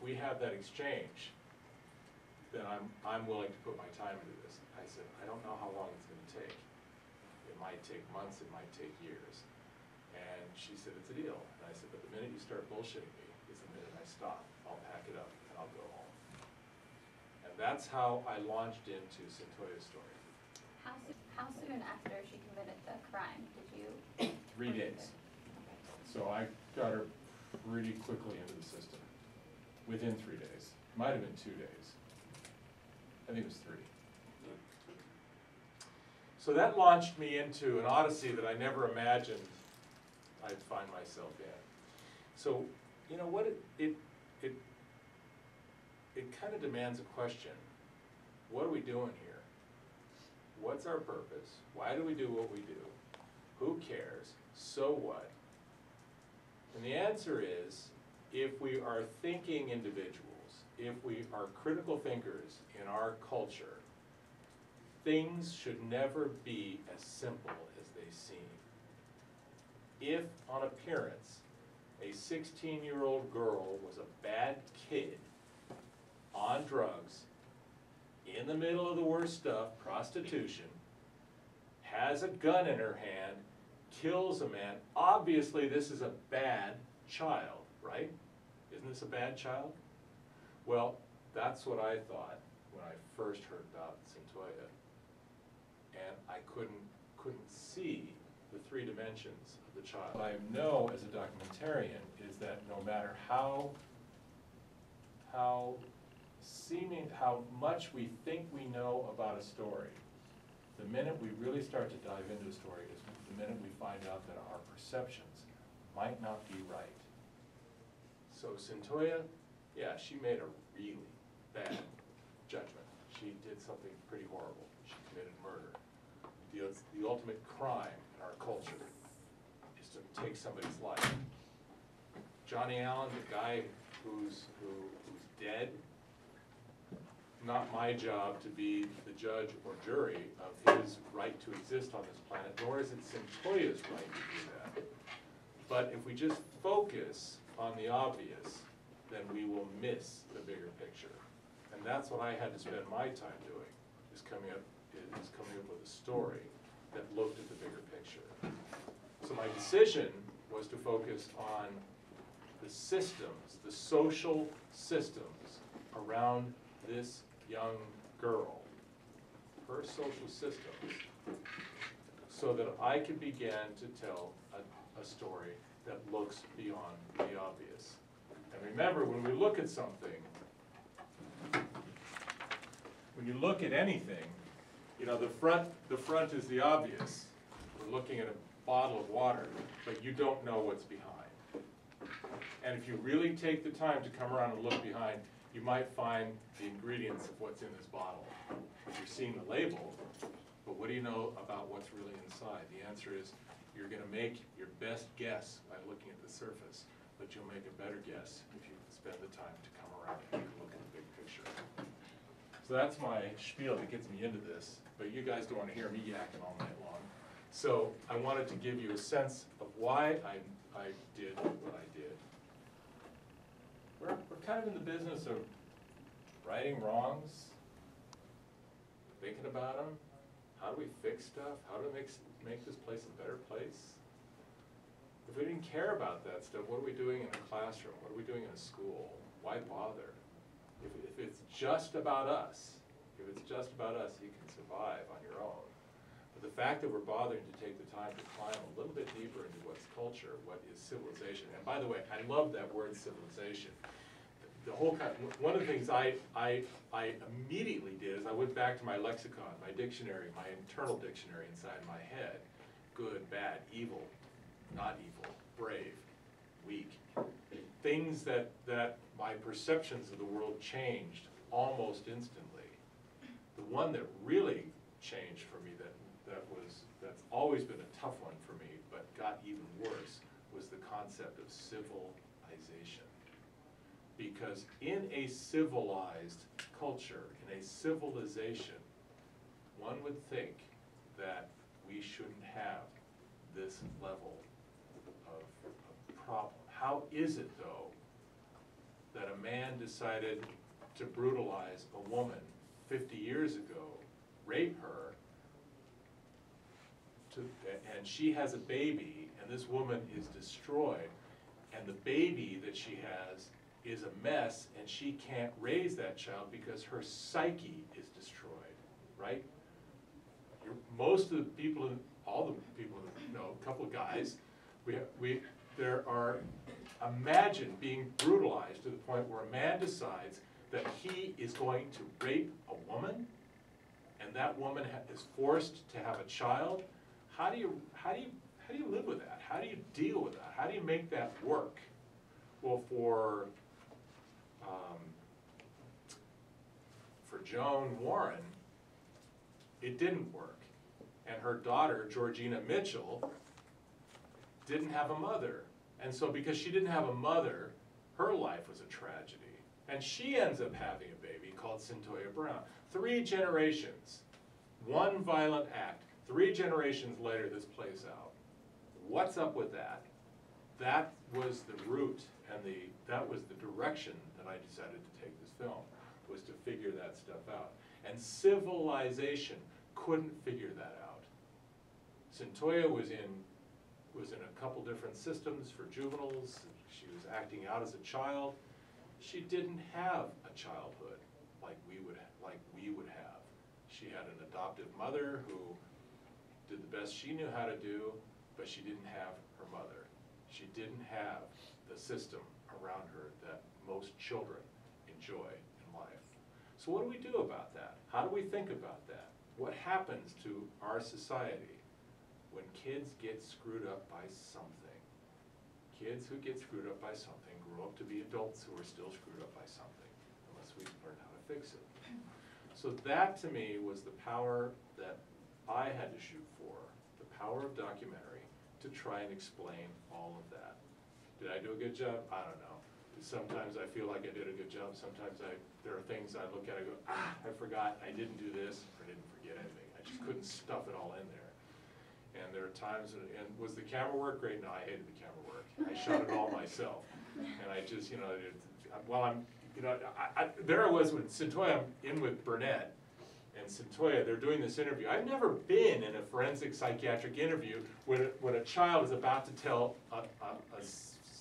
we have that exchange, then I'm willing to put my time into this. I said, I don't know how long it's gonna take. It might take months, it might take years. And she said, it's a deal. And I said, but the minute you start bullshitting me is the minute I stop. I'll pack it up and I'll go home. And that's how I launched into Cyntoia's story. How soon after she committed the crime did you? 3 days. So I got her pretty quickly into the system, within 3 days. Might have been 2 days. I think it was 3. So that launched me into an odyssey that I never imagined I'd find myself in. So, you know what, it kind of demands a question. What are we doing here? What's our purpose? Why do we do what we do? Who cares? So what? And the answer is, if we are thinking individuals, if we are critical thinkers in our culture, things should never be as simple as they seem. If, on appearance, a 16-year-old girl was a bad kid, on drugs, in the middle of the worst stuff, prostitution, has a gun in her hand, kills a man, obviously this is a bad child, right? Isn't this a bad child? Well, that's what I thought when I first heard about Cyntoia. And I couldn't see the 3 dimensions of the child. What I know as a documentarian is that no matter how much we think we know about a story, the minute we really start to dive into a story is the minute we find out that our perceptions might not be right. So Cyntoia, yeah, she made a really bad judgment. She did something pretty horrible. She committed murder. The ultimate crime in our culture is to take somebody's life. Johnny Allen, the guy who's dead, not my job to be the judge or jury of his right to exist on this planet, nor is it Cyntoia's right to do that. But if we just focus on the obvious, then we will miss the bigger picture. And that's what I had to spend my time doing, is coming up with a story that looked at the bigger picture. So my decision was to focus on the systems, the social systems around this young girl, her social systems, so that I could begin to tell a story that looks beyond the obvious. And remember, when we look at something, when you look at anything, you know, the front is the obvious. We're looking at a bottle of water, but you don't know what's behind. And if you really take the time to come around and look behind, you might find the ingredients of what's in this bottle. You're seeing the label, but what do you know about what's really inside? The answer is, you're going to make your best guess by looking at the surface, but you'll make a better guess if you spend the time to come around and take a look at the big picture. So that's my spiel that gets me into this, but you guys don't want to hear me yakking all night long. So I wanted to give you a sense of why I did what I did. We're kind of in the business of righting wrongs, thinking about them. How do we fix stuff? How do we make this place a better place? If we didn't care about that stuff, what are we doing in a classroom? What are we doing in a school? Why bother? If it's just about us, you can survive on your own. But the fact that we're bothering to take the time to climb a little bit deeper into what's culture, what is civilization, and by the way, I love that word civilization. The whole one of the things I immediately did is I went back to my lexicon, my dictionary, my internal dictionary inside my head. Good, bad, evil, not evil, brave, weak. Things that my perceptions of the world changed almost instantly. The one that really changed for me that's always been a tough one for me, but got even worse, was the concept of civilization. Because in a civilized culture, in a civilization, one would think that we shouldn't have this level of problem. How is it, though, that a man decided to brutalize a woman 50 years ago, rape her, and she has a baby, and this woman is destroyed, and the baby that she has is a mess, and she can't raise that child because her psyche is destroyed, right? Most of the people, all the people, a couple of guys, imagine being brutalized to the point where a man decides that he is going to rape a woman, and that woman is forced to have a child. How do you live with that? How do you deal with that? How do you make that work? Well, for Joan Warren, it didn't work. And her daughter, Georgina Mitchell, didn't have a mother. And so because she didn't have a mother, her life was a tragedy. And she ends up having a baby called Cyntoia Brown. 3 generations, one violent act. 3 generations later, this plays out. What's up with that? That was the root and that was the direction that I decided to take this film, was to figure that stuff out. And civilization couldn't figure that out. Cyntoia was in a couple different systems for juveniles. She was acting out as a child. She didn't have a childhood like we would have. She had an adoptive mother who did the best she knew how to do, but she didn't have her mother. She didn't have the system around her that most children enjoy in life. So what do we do about that? How do we think about that? What happens to our society when kids get screwed up by something? Kids who get screwed up by something grow up to be adults who are still screwed up by something, unless we learn how to fix it. So that, to me, was the power that I had to shoot for, the power of documentary, to try and explain all of that. Did I do a good job? I don't know. Sometimes I feel like I did a good job. Sometimes there are things I look at and go, I forgot, I didn't do this, or didn't forget anything. I just couldn't stuff it all in there. And there are times, and was the camera work great? No, I hated the camera work. I shot it all myself. And I just, there I was with Cyntoia, I'm in with Burnett, and Cyntoia, they're doing this interview. I've never been in a forensic psychiatric interview when a child is about to tell a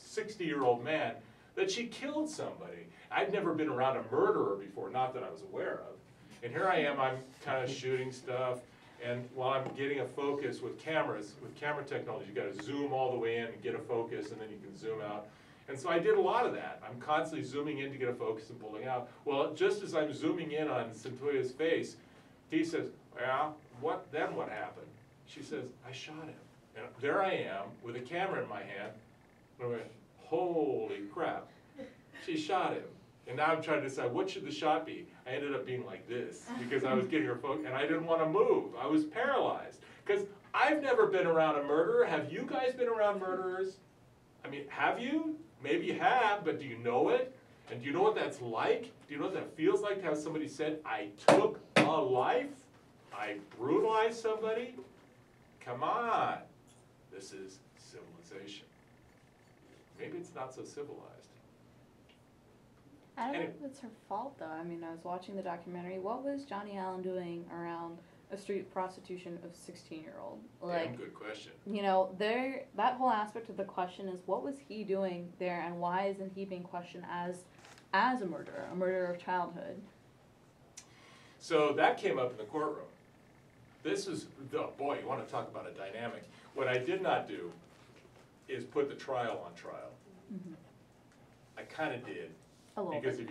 60-year-old man that she killed somebody. I'd never been around a murderer before, not that I was aware of. And here I am, I'm kind of shooting stuff, and while I'm getting a focus with cameras, with camera technology, you got to zoom all the way in and get a focus, and then you can zoom out. And so I did a lot of that. I'm constantly zooming in to get a focus and pulling out. Well, just as I'm zooming in on Cyntoia's face, he says, well, what happened? She says, I shot him. And there I am with a camera in my hand, and I went, holy crap, she shot him. And now I'm trying to decide, what should the shot be? I ended up being like this, because I was getting her focus, and I didn't want to move. I was paralyzed. Because I've never been around a murderer. Have you guys been around murderers? I mean, have you? Maybe you have, but do you know it? And do you know what that's like? Do you know what that feels like to have somebody said, I took a life? I brutalized somebody? Come on. This is civilization. Maybe it's not so civilized. I don't know Anyway. if it's her fault though. I mean, I was watching the documentary. What was Johnny Allen doing around a street prostitution of 16-year-old? Damn good question. You know, that whole aspect of the question is, what was he doing there, and why isn't he being questioned as a murderer of childhood? So that came up in the courtroom. This is, oh boy, you want to talk about a dynamic. What I did not do is put the trial on trial. Mm-hmm. I kind of did. A little Because bit.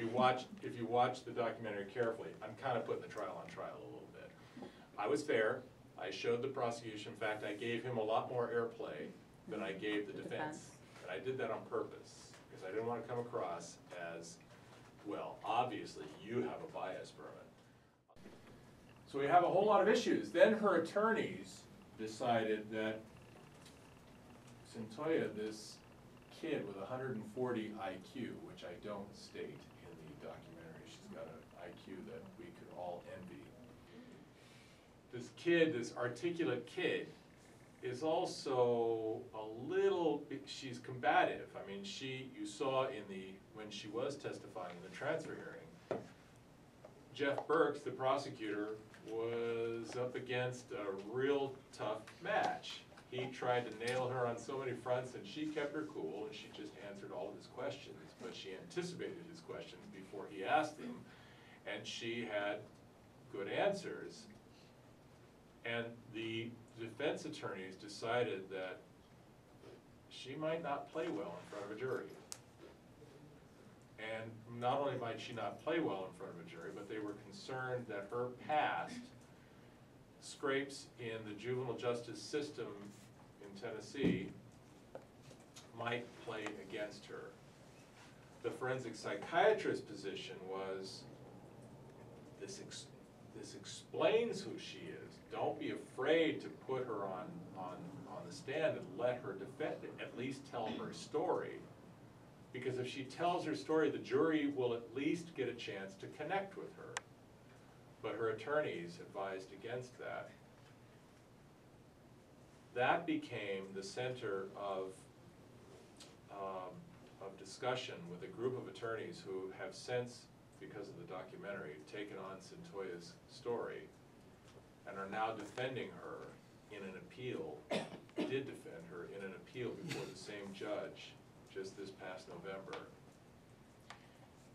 if you watch the documentary carefully, I'm kind of putting the trial on trial a little bit. I was fair. I showed the prosecution. In fact, I gave him a lot more airplay than I gave the defense. And I did that on purpose, because I didn't want to come across as, well, obviously you have a bias, Berman. So we have a whole lot of issues. Then her attorneys decided that Cyntoia, this kid with 140 IQ, which I don't state in the documentary, she's got an IQ that we could all envy. This kid, this articulate kid, is also a little, she's combative. I mean, you saw when she was testifying in the transfer hearing, Jeff Burks, the prosecutor, was up against a real tough match. He tried to nail her on so many fronts, and she kept her cool, and she just answered all of his questions. But she anticipated his questions before he asked them, and she had good answers. And the defense attorneys decided that she might not play well in front of a jury. And not only might she not play well in front of a jury, but they were concerned that her past scrapes in the juvenile justice system in Tennessee might play against her. The forensic psychiatrist's position was, this explains who she is. Don't be afraid to put her on the stand and let her defend it, at least tell her story. Because if she tells her story, the jury will at least get a chance to connect with her. But her attorneys advised against that. That became the center of discussion with a group of attorneys who have since, because of the documentary, taken on Cyntoia's story and are now defending her in an appeal, did defend her in an appeal before the same judge just this past November.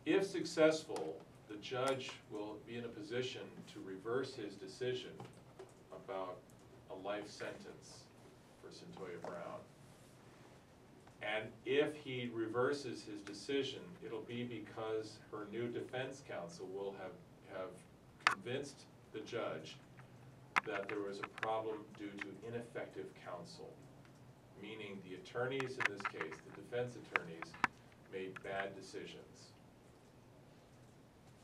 If successful, the judge will be in a position to reverse his decision about a life sentence for Cyntoia Brown. And if he reverses his decision, it'll be because her new defense counsel will have convinced the judge that there was a problem due to ineffective counsel, meaning the attorneys in this case, the defense attorneys, made bad decisions.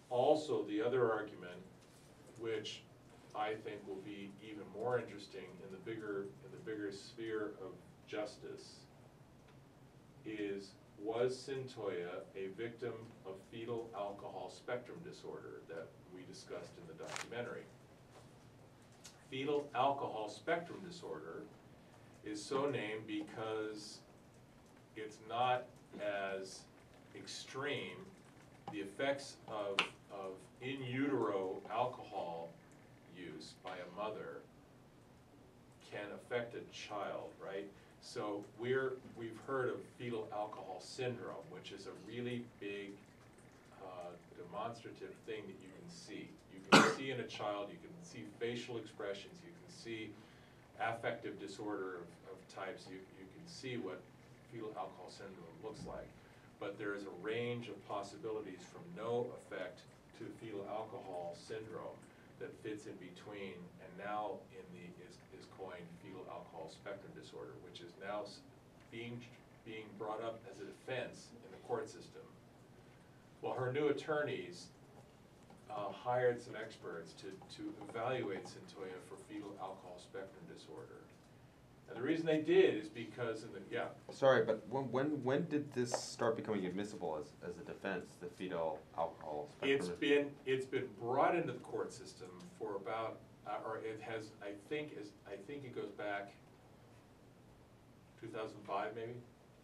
Also, the other argument, which I think will be even more interesting in the bigger sphere of justice, is, was Cyntoia a victim of fetal alcohol spectrum disorder that we discussed in the documentary? Fetal alcohol spectrum disorder is so named because it's not as extreme. The effects of in utero alcohol use by a mother can affect a child, right? So we've heard of fetal alcohol syndrome, which is a really big demonstrative thing that you can see. You can see in a child, you can see facial expressions, you can see affective disorder of types, you can see what fetal alcohol syndrome looks like. But there is a range of possibilities from no effect to fetal alcohol syndrome that fits in between, and now is coined fetal alcohol spectrum disorder, which is now being brought up as a defense in the court system. Well, her new attorneys hired some experts to evaluate Cyntoia for fetal alcohol spectrum disorder. And the reason they did is because Sorry, but when did this start becoming admissible as a defense, the fetal alcohol spectrum? It's been brought into the court system for about, or it has, I think it goes back 2005 maybe?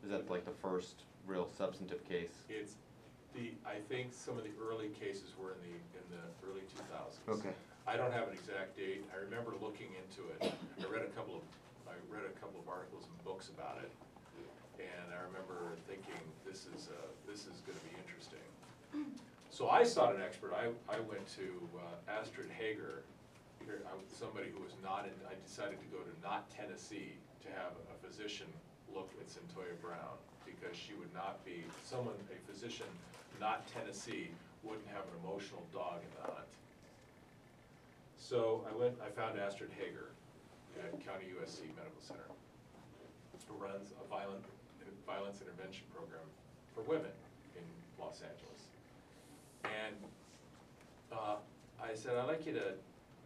Is that like the first real substantive case? I think some of the early cases were in the early 2000s. Okay. I don't have an exact date. I remember looking into it. I read a couple of articles and books about it, and I remember thinking, this is going to be interesting. So I sought an expert. I went to Astrid Hager, somebody who was I decided to go to not Tennessee to have a physician look at Cyntoia Brown, because she would not be, a physician not Tennessee wouldn't have an emotional dog in the hunt. So I found Astrid Hager at County USC Medical Center, who runs a violence intervention program for women in Los Angeles. And I said, I'd like you to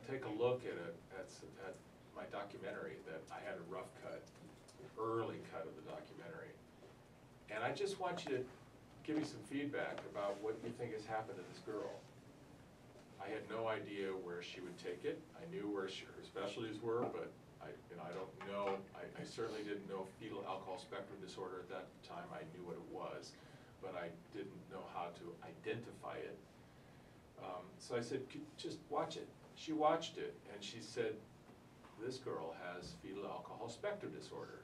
take a look at my documentary that I had a rough cut, early cut of the documentary. And I just want you to give me some feedback about what you think has happened to this girl. I had no idea where she would take it. I knew where her specialties were, but I don't know, I certainly didn't know fetal alcohol spectrum disorder at that time. I knew what it was, but I didn't know how to identify it. So I said, just watch it. She watched it, and she said, this girl has fetal alcohol spectrum disorder.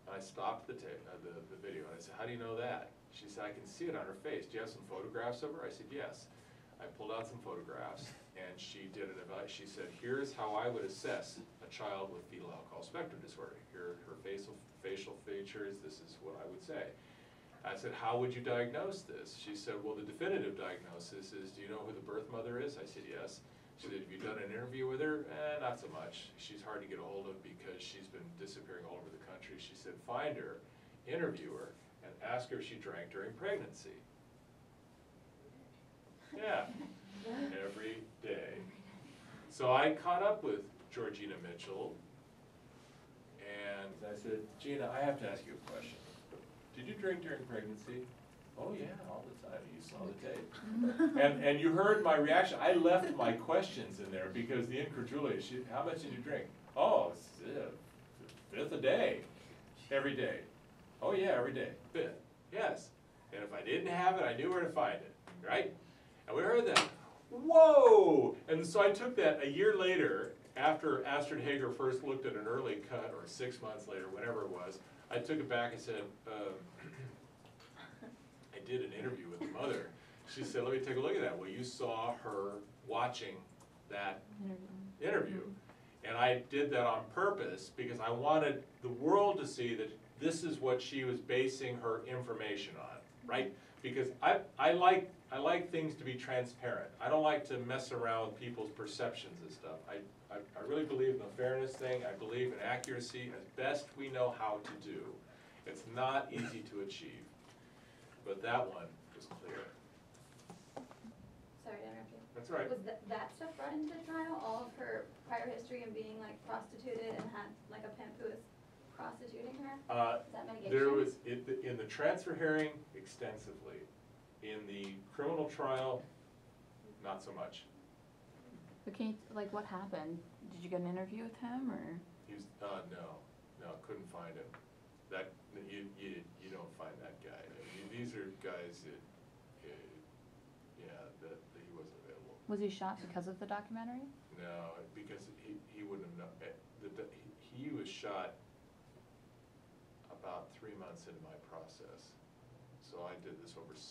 And I stopped the video, and I said, how do you know that? She said, I can see it on her face. Do you have some photographs of her? I said, yes. I pulled out some photographs, and she did an evaluation. She said, here's how I would assess a child with fetal alcohol spectrum disorder. Here are her facial features. This is what I would say. I said, how would you diagnose this? She said, well, the definitive diagnosis is, do you know who the birth mother is? I said, yes. She said, have you done an interview with her? Not so much. She's hard to get a hold of because she's been disappearing all over the country. She said, find her, interview her, and ask her if she drank during pregnancy. Yeah, every day. So I caught up with Georgina Mitchell, and I said, Gina, I have to ask you a question. Did you drink during pregnancy? Oh yeah, all the time. You saw the tape. And you heard my reaction. I left my questions in there because the incredulity. How much did you drink? Oh, it's, fifth a day, every day. Oh yeah, every day, fifth. Yes. And if I didn't have it, I knew where to find it. Right? And we heard that. Whoa! And so I took that a year later, after Astrid Hager first looked at an early cut, or 6 months later, whatever it was. I took it back and said, I did an interview with the mother. She said, let me take a look at that. Well, you saw her watching that interview. And I did that on purpose because I wanted the world to see that this is what she was basing her information on, right? Because I like things to be transparent. I don't like to mess around with people's perceptions and stuff. I really believe in the fairness thing. I believe in accuracy as best we know how to do. It's not easy to achieve, but that one was clear. Sorry to interrupt you. That's right. Was that stuff brought into the trial? All of her prior history and being like prostituted and had like a pimp who was prostituting her? Is that mitigation? There was, in the transfer hearing, extensively. In the criminal trial, not so much. But can you, like, what happened? Did you get an interview with him, or? He was, no, couldn't find him. That, you don't find that guy. These are guys that, that he wasn't available. Was he shot because of the documentary? No, because he wouldn't have known. He was shot about 3 months into my process. So I did this over 6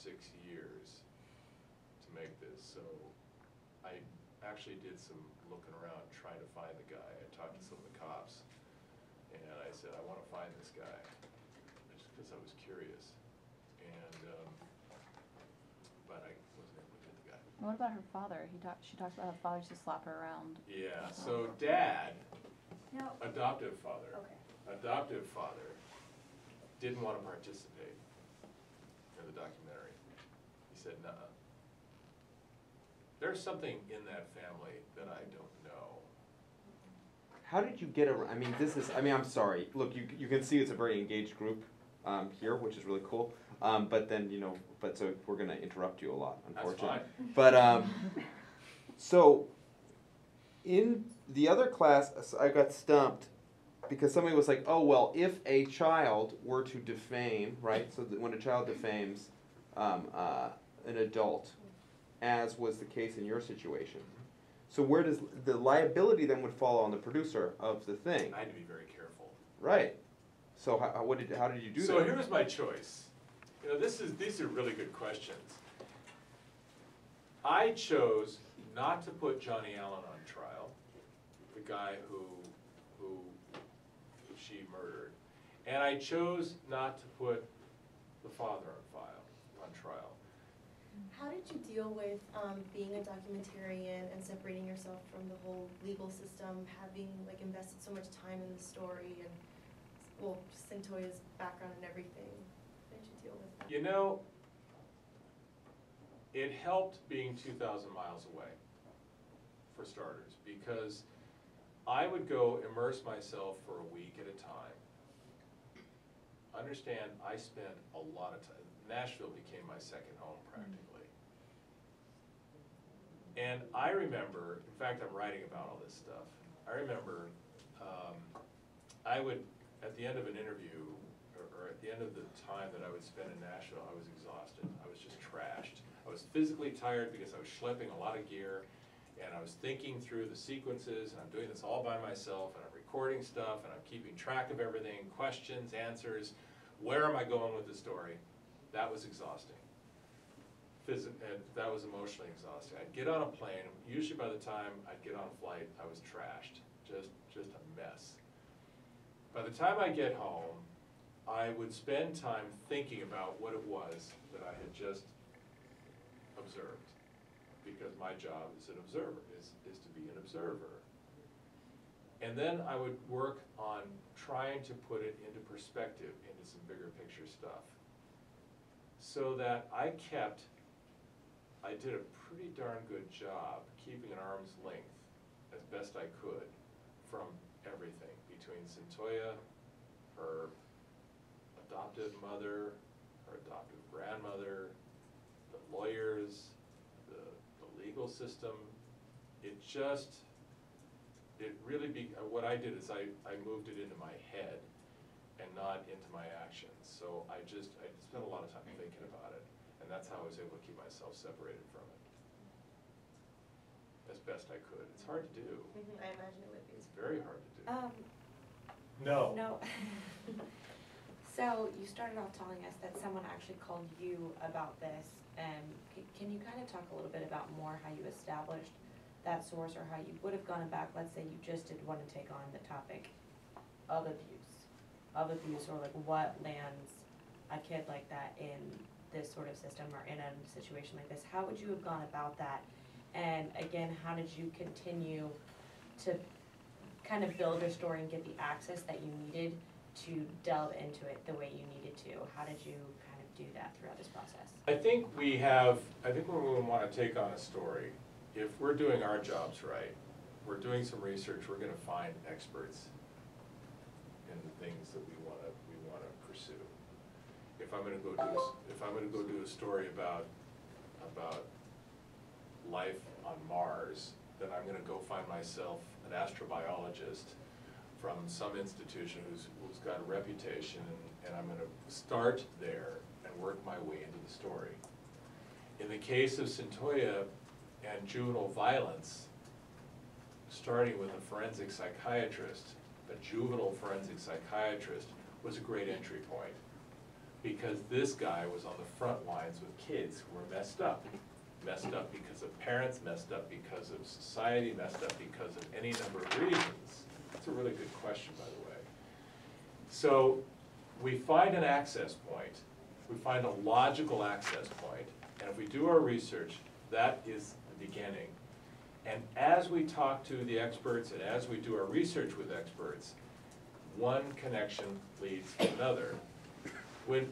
years to make this. So I actually did some looking around trying to find the guy. I talked to some of the cops, and I said, I want to find this guy, just because I was curious. And but I wasn't able to get the guy. And what about her father? She talks about how father used to slap her around. Yeah. So Dad, No. adoptive father, Okay. didn't want to participate in the documentary. He said, nuh-uh. There's something in that family that I don't know. How did you get around, I mean, I'm sorry, look, you can see it's a very engaged group here, which is really cool. But then, so we're gonna interrupt you a lot, unfortunately. That's fine. But, so, in the other class, I got stumped because somebody was like, oh, well, if a child were to defame, right, so that when a child defames an adult, as was the case in your situation, so where does the liability then would fall on the producer of the thing? I had to be very careful. Right. So how did you do that? So here's my choice. These are really good questions. I chose not to put Johnny Allen on trial, the guy who she murdered, and I chose not to put the father on trial. How did you deal with being a documentarian and separating yourself from the whole legal system, having invested so much time in the story and, well, Centoya's background and everything? How did you deal with that? It helped being 2,000 miles away, for starters, because I would go immerse myself for a week at a time. Understand, I spent a lot of time. Nashville became my second home practically. And I remember, in fact, I'm writing about all this stuff. I remember I would, at the end of an interview, or at the end of the time that I would spend in Nashville, I was exhausted. I was just trashed. I was physically tired because I was schlepping a lot of gear, and I was thinking through the sequences, and I'm doing this all by myself, and I'm recording stuff, and I'm keeping track of everything, questions, answers, where am I going with the story? That was exhausting. And that was emotionally exhausting. I'd get on a plane, usually by the time I'd get on a flight, I was trashed, just a mess. By the time I get home, I would spend time thinking about what it was that I had just observed, because my job as an observer is to be an observer. And then I would work on trying to put it into perspective, into some bigger picture stuff, so that I did a pretty darn good job keeping an arm's length as best I could from everything between Cyntoia, her adoptive mother, her adoptive grandmother, the lawyers, the legal system. What I did is I moved it into my head and not into my actions. So I spent a lot of time thinking about it, and that's how I was able to keep myself separated from it as best I could. It's hard to do. I imagine it would be. It's very hard to do. No. No. So you started off telling us that someone actually called you about this, and can you kind of talk a little bit about more how you established that source, or how you would have gone back, let's say you just did want to take on the topic of abuse, or like what lands a kid like that in this sort of system or in a situation like this? How would you have gone about that? And again, how did you continue to kind of build your story and get the access that you needed to delve into it the way you needed to? How did you kind of do that throughout this process? I think when we want to take on a story, if we're doing our jobs right, we're doing some research, we're going to find experts in the things that we want to pursue. If I'm going to go do a story about life on Mars, then I'm going to go find myself an astrobiologist from some institution who's got a reputation, and I'm going to start there and work my way into the story. In the case of Cyntoia and juvenile violence, starting with a forensic psychiatrist, a juvenile forensic psychiatrist, was a great entry point, because this guy was on the front lines with kids who were messed up because of parents, messed up because of society, messed up because of any number of reasons. That's a really good question, by the way. So we find an access point, we find a logical access point, and if we do our research, that is the beginning. And as we talk to the experts and as we do our research with experts, one connection leads to another. When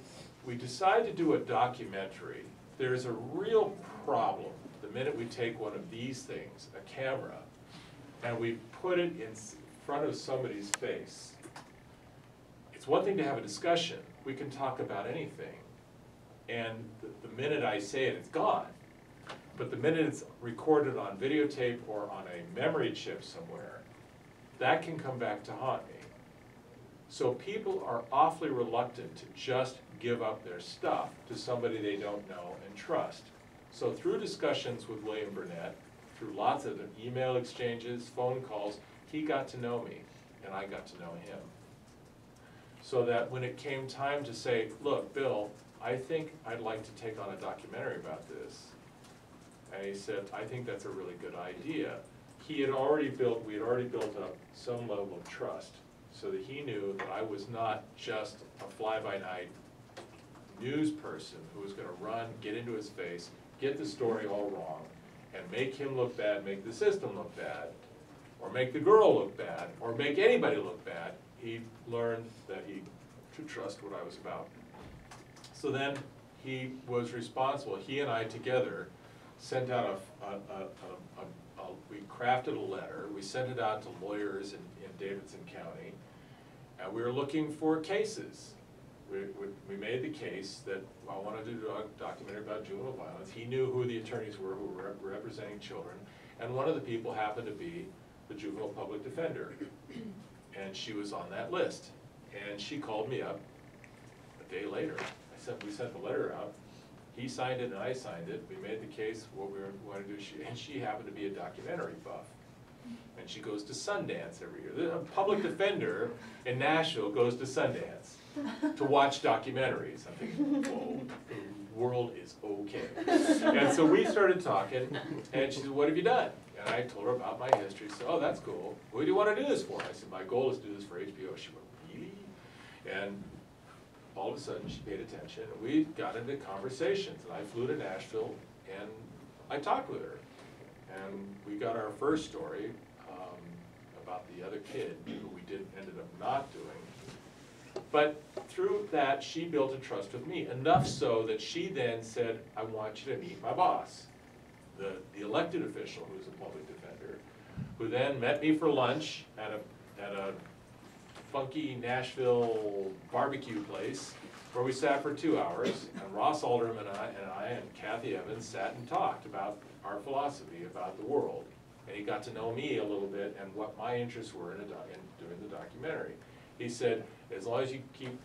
we decide to do a documentary, there's a real problem the minute we take one of these things, a camera, and we put it in front of somebody's face. It's one thing to have a discussion. We can talk about anything. And the minute I say it, it's gone. But the minute it's recorded on videotape or on a memory chip somewhere, that can come back to haunt me. So people are awfully reluctant to just give up their stuff to somebody they don't know and trust. So through discussions with William Burnett, through lots of email exchanges, phone calls, he got to know me and I got to know him. So that when it came time to say, look, Bill, I think I'd like to take on a documentary about this. And he said, I think that's a really good idea. We had already built up some level of trust so that he knew that I was not just a fly-by-night news person who was gonna run, get into his face, get the story all wrong, and make him look bad, make the system look bad, or make the girl look bad, or make anybody look bad. He learned that he should trust what I was about. So then he was responsible, he and I together sent out we crafted a letter, we sent it out to lawyers in Davidson County, and we were looking for cases. We made the case that I wanted to do a documentary about juvenile violence. He knew who the attorneys were who were representing children, and one of the people happened to be the juvenile public defender. and she was on that list. And she called me up a day later. We sent the letter out. He signed it and I signed it. We made the case, what we wanted to do, and she happened to be a documentary buff. And she goes to Sundance every year. A public defender in Nashville goes to Sundance to watch documentaries. I'm thinking, whoa, the world is okay. And so we started talking, and she said, what have you done? And I told her about my history. She said, oh, that's cool. What do you want to do this for? I said, my goal is to do this for HBO. She went, really? And all of a sudden, she paid attention, and we got into conversations. And I flew to Nashville, and I talked with her. And we got our first story about the other kid who we ended up not doing. But through that, she built a trust with me, enough so that she then said, I want you to meet my boss, the elected official who's a public defender, who then met me for lunch at a funky Nashville barbecue place where we sat for 2 hours, and Ross Alderman and I and Kathy Evans sat and talked about our philosophy about the world. And he got to know me a little bit and what my interests were in doing the documentary. He said, as long as you keep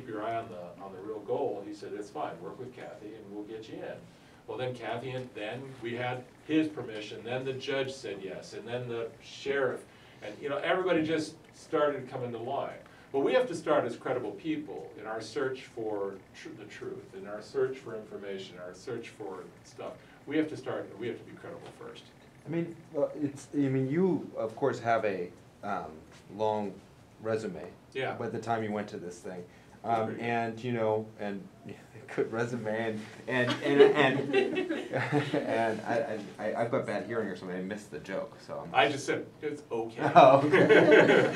your eye on the real goal, he said, it's fine, work with Kathy and we'll get you in. Well, then Kathy, and then we had his permission, then the judge said yes, and then the sheriff, and everybody just started coming to line. But we have to start as credible people in our search for the truth, in our search for information, our search for stuff. We have to be credible first. I mean, you of course have a long resume. Yeah. By the time you went to this thing, Very and good resume, and I've got bad hearing or something. I missed the joke, so. I just said it's okay. Oh, okay.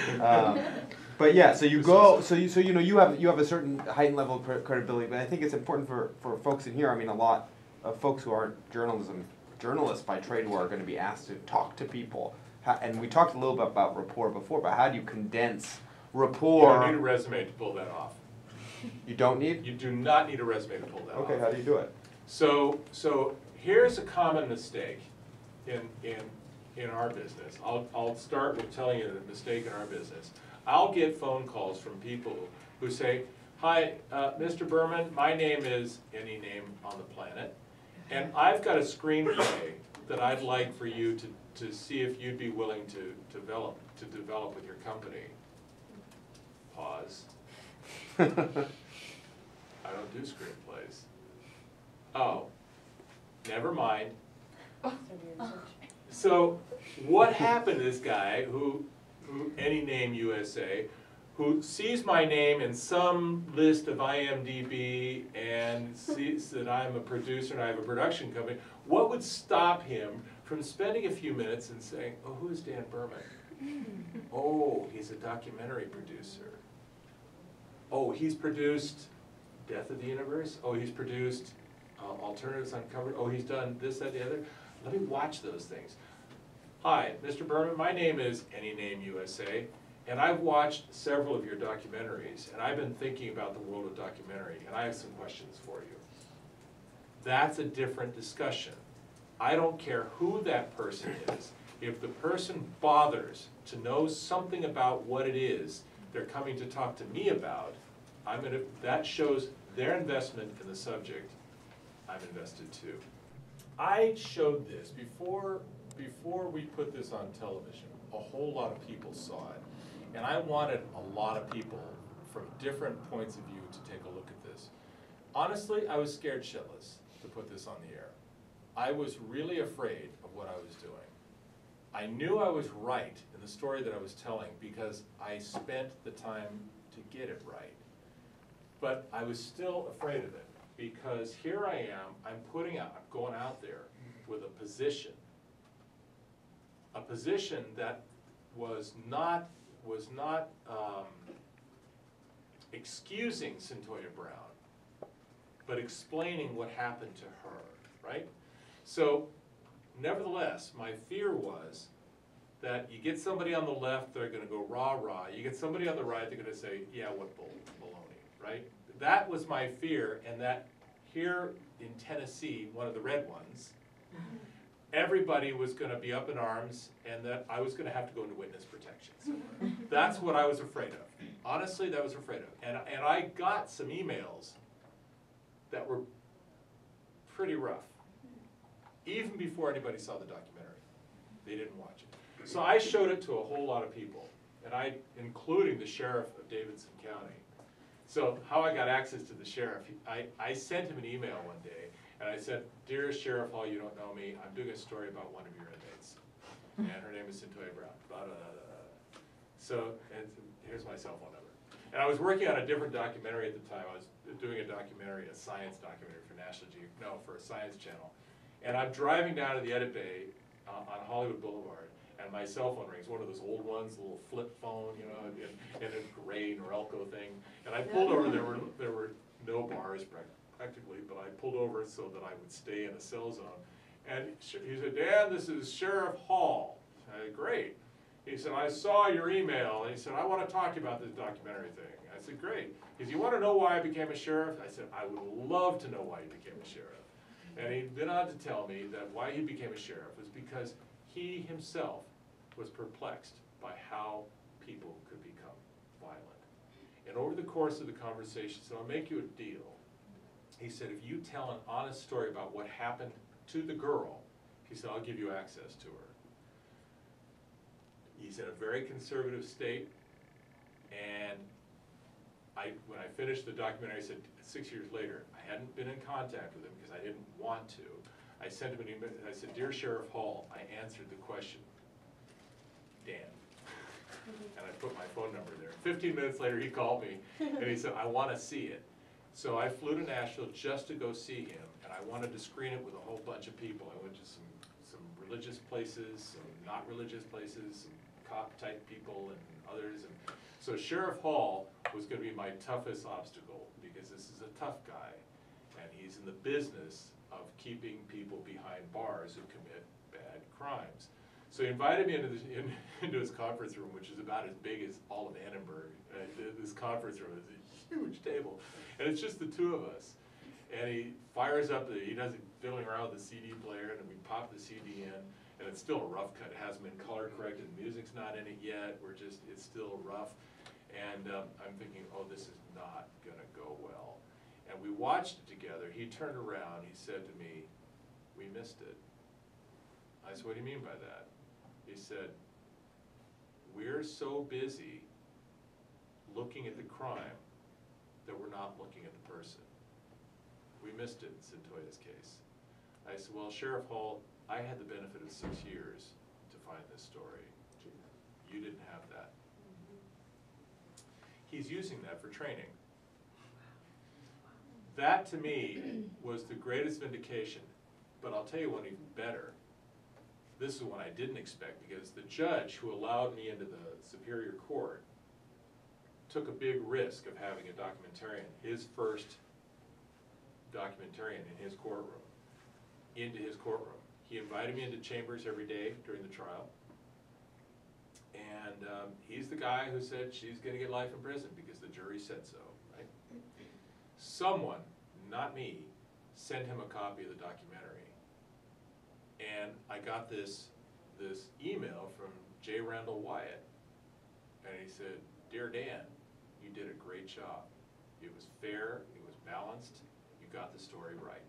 But yeah, so you go, you have a certain heightened level of credibility. But I think it's important for folks in here. I mean, a lot of folks who aren't journalists by trade who are going to be asked to talk to people. And we talked a little bit about rapport before, but how do you condense rapport? You don't need a resume to pull that off. You don't need? You do not need a resume to pull that off. Okay, how do you do it? So here's a common mistake in our business. I'll start with telling you the mistake in our business. I'll get phone calls from people who say, hi, Mr. Berman, my name is any name on the planet, and I've got a screenplay that I'd like for you to see if you'd be willing to develop with your company. Pause. I don't do screenplays. Oh, never mind. So what happened to this guy who any name USA, who sees my name in some list of IMDb and sees that I'm a producer and I have a production company, what would stop him from spending a few minutes and saying, oh, who is Dan Berman? Oh, he's a documentary producer. Oh, he's produced Death of the Universe. Oh, he's produced Alternatives Uncovered. Oh, he's done this, that, the other. Let me watch those things. Hi, Mr. Berman, my name is Any Name USA, and I've watched several of your documentaries, and I've been thinking about the world of documentary, and I have some questions for you. That's a different discussion. I don't care who that person is. If the person bothers to know something about what it is they're coming to talk to me about, that shows their investment in the subject. I'm invested too. I showed this before we put this on television. A whole lot of people saw it, and I wanted a lot of people from different points of view to take a look at this. Honestly, I was scared shitless to put this on the air. I was really afraid of what I was doing. I knew I was right in the story that I was telling because I spent the time to get it right. But I was still afraid of it because here I am, I'm going out there with a position that was not excusing Cyntoia Brown, but explaining what happened to her, right? So, nevertheless, my fear was that you get somebody on the left, they're going to go rah-rah. You get somebody on the right, they're going to say, yeah, what baloney, right? That was my fear, and that here in Tennessee, one of the red ones, everybody was gonna be up in arms and that I was gonna have to go into witness protection somewhere. That's what I was afraid of. Honestly, that was afraid of. And I got some emails that were pretty rough. Even before anybody saw the documentary. They didn't watch it. So I showed it to a whole lot of people, and including the sheriff of Davidson County. So how I got access to the sheriff, I sent him an email one day, and I said, "Dear Sheriff Hall, you don't know me, I'm doing a story about one of your inmates. And her name is Centoya Brown, blah, blah, blah, blah." So, and here's my cell phone number. And I was working on a different documentary at the time. I was doing a documentary, a science documentary for for a Science Channel. And I'm driving down to the Edit Bay on Hollywood Boulevard, and my cell phone rings, one of those old ones, a little flip phone, you know, and a gray Norelco thing. And I pulled over, there were no bars practically, but I pulled over so that I would stay in a cell zone. And he said, "Dan, this is Sheriff Hall." I said, "Great." He said, "I saw your email," and he said, "I want to talk to you about this documentary thing." I said, "Great." He said, "You want to know why I became a sheriff?" I said, "I would love to know why you became a sheriff." And he went on to tell me that why he became a sheriff was because he himself was perplexed by how people could become violent. And over the course of the conversation, so I'll make you a deal. He said, "If you tell an honest story about what happened to the girl," he said, "I'll give you access to her." He's in a very conservative state, and when I finished the documentary, I said 6 years later, I hadn't been in contact with him because I didn't want to. I sent him an email, I said, "Dear Sheriff Hall, I answered the question, Dan." And I put my phone number there. 15 minutes later, he called me, and he said, "I want to see it." So I flew to Nashville just to go see him, and I wanted to screen it with a whole bunch of people. I went to some religious places, some not religious places, some cop-type people and others. And so Sheriff Hall was going to be my toughest obstacle, because this is a tough guy, and he's in the business of keeping people behind bars who commit bad crimes. So he invited me into his conference room, which is about as big as all of Annenberg. This conference room is a huge table, and it's just the two of us. And he fires up, he does it fiddling around with the CD player, and we pop the CD in, and it's still a rough cut. It hasn't been color corrected, the music's not in it yet, it's still rough. And I'm thinking, oh, this is not gonna go well. And we watched it together. He turned around, he said to me, "We missed it." I said, "What do you mean by that?" He said, "We're so busy looking at the crime that we're not looking at the person. We missed it in Centoya's case." I said, "Well, Sheriff Hall, I had the benefit of 6 years to find this story. You didn't have that." He's using that for training. That, to me, was the greatest vindication. But I'll tell you one even better. This is one I didn't expect, because the judge who allowed me into the Superior Court took a big risk of having a documentarian, his first documentarian in his courtroom, into his courtroom. He invited me into chambers every day during the trial. And he's the guy who said she's going to get life in prison because the jury said so, right? Someone, not me, sent him a copy of the documentary. And I got this email from J. Randall Wyatt. And he said, "Dear Dan, you did a great job. It was fair, it was balanced, you got the story right."